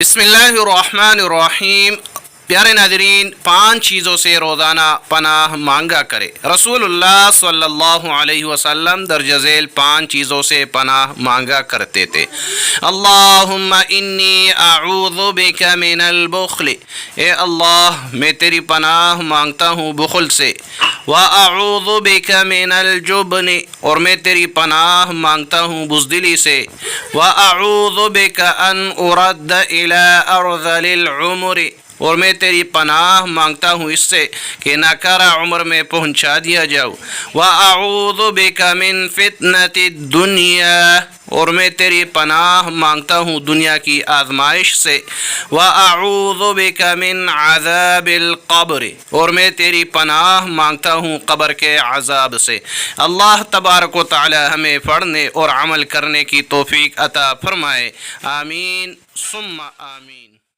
بسم اللہ الرحمن الرحیم۔ پیارے ناظرین، 5 چیزوں سے روزانہ پناہ مانگا کرے۔ رسول اللہ صلی اللہ علیہ وسلم درج ذیل 5 چیزوں سے پناہ مانگا کرتے تھے۔ اللہم انی اعوذ بک من البخل، اے اللہ میں تیری پناہ مانگتا ہوں بخل سے، واعوذ بک من الجبن، اور میں تیری پناہ مانگتا ہوں بزدلی سے، واعوذ بک ان ارد الی ارذل العمر، اور میں تیری پناہ مانگتا ہوں اس سے کہ ناکارہ عمر میں پہنچا دیا جاؤ، وَأَعُوذُ بِكَ مِن فِتْنَةِ الدُّنْيَا، اور میں تیری پناہ مانگتا ہوں دنیا کی آزمائش سے، وَأَعُوذُ بِكَ مِن عَذَابِ الْقَبْرِ، اور میں تیری پناہ مانگتا ہوں قبر کے عذاب سے۔ اللہ تبارک و تعالی ہمیں پڑھنے اور عمل کرنے کی توفیق عطا فرمائے، آمین ثم آمین۔